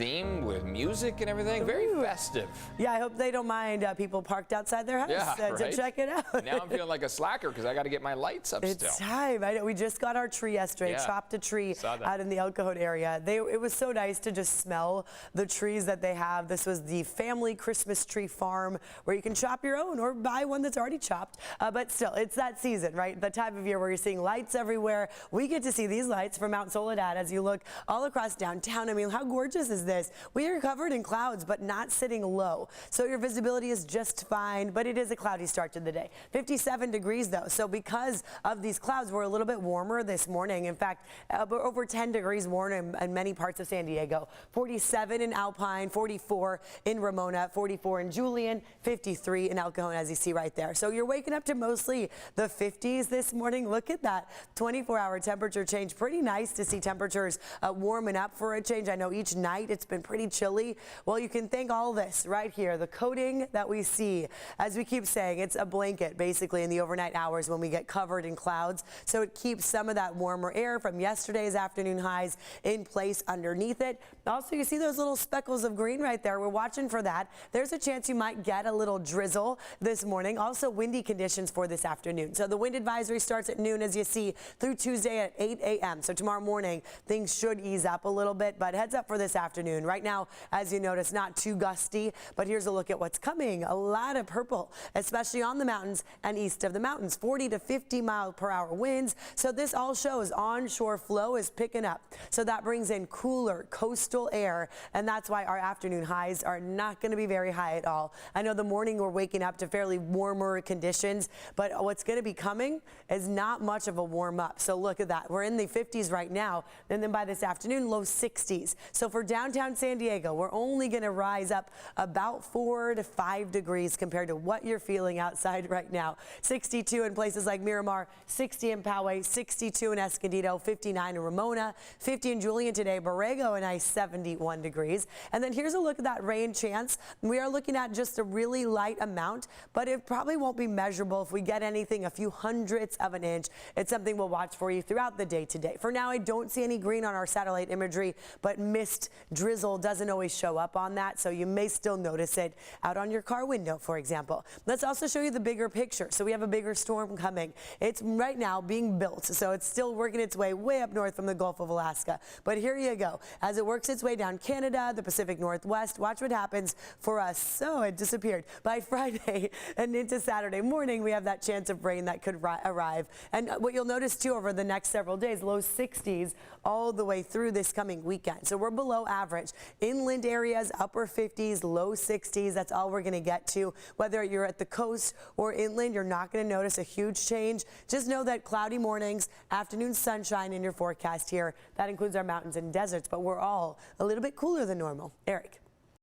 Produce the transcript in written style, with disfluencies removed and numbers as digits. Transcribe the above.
theme with music and everything. Very festive. Yeah, I hope they don't mind people parked outside their house to check it out. Now I'm feeling like a slacker because I got to get my lights up still. It's time. I know. We just got our tree yesterday, chopped a tree out in the El Cajon area. It was so nice to just smell the trees that they have. This was the family Christmas tree farm where you can chop your own or buy one that's already chopped. But still, it's that season, right? The time of year where you're seeing lights everywhere. We get to see these lights from Mount Soledad as you look all across downtown. I mean, how gorgeous is this? We are covered in clouds, but not sitting low. So your visibility is just fine, but it is a cloudy start to the day. 57 degrees though. So because of these clouds, we're a little bit warmer this morning. In fact, over 10 degrees warmer in many parts of San Diego. 47 in Alpine, 44 in Ramona, 44 in Julian, 53 in El Cajon, as you see right there. So you're waking up to mostly the 50s this morning. Look at that 24-hour temperature change. Pretty nice to see temperatures warming up for a change. I know each night it's been pretty chilly. Well, you can thank all this right here, the coating that we see. As we keep saying, it's a blanket basically in the overnight hours when we get covered in clouds. So it keeps some of that warmer air from yesterday's afternoon highs in place underneath it. Also, you see those little speckles of green right there. We're watching for that. There's a chance you might get a little drizzle this morning. Also, windy conditions for this afternoon. So the wind advisory starts at noon, as you see, through Tuesday at 8 a.m. So tomorrow morning, things should ease up a little bit, but heads up for this afternoon. Right now, as you notice, not too gusty, but here's a look at what's coming. A lot of purple, especially on the mountains and east of the mountains. 40 to 50 mile-per-hour winds. So this all shows onshore flow is picking up. So that brings in cooler coastal air, and that's why our afternoon highs are not going to be very high at all. I know the morning we're waking up to fairly warmer conditions, but what's going to be coming is not much of a warm up. So look at that. We're in the 50s right now, and then by this afternoon, low 60s. So for downtown San Diego, we're only going to rise up about 4 to 5 degrees compared to what you're feeling outside right now. 62 in places like Miramar, 60 in Poway, 62 in Escondido, 59 in Ramona, 50 in Julian today, Borrego and nice 71 degrees. And then here's a look at that rain chance. We are looking at just a really light amount, but it probably won't be measurable. If we get anything, a few hundredths of an inch, it's something we'll watch for you throughout the day today. For now, I don't see any green on our satellite imagery, but mist drizzle doesn't always show up on that, so you may still notice it out on your car window, for example. Let's also show you the bigger picture. So we have a bigger storm coming. It's right now being built, so it's still working its way up north from the Gulf of Alaska. But here you go. As it works its way down Canada, the Pacific Northwest, watch what happens for us. So it disappeared. By Friday and into Saturday morning, we have that chance of rain that could arrive. And what you'll notice too over the next several days, low 60s all the way through this coming weekend. So we're below average. Inland areas, upper 50s, low 60s. That's all we're going to get to. Whether you're at the coast or inland, you're not going to notice a huge change. Just know that cloudy mornings, afternoon sunshine in your forecast here. That includes our mountains and deserts, but we're all a little bit cooler than normal. Eric.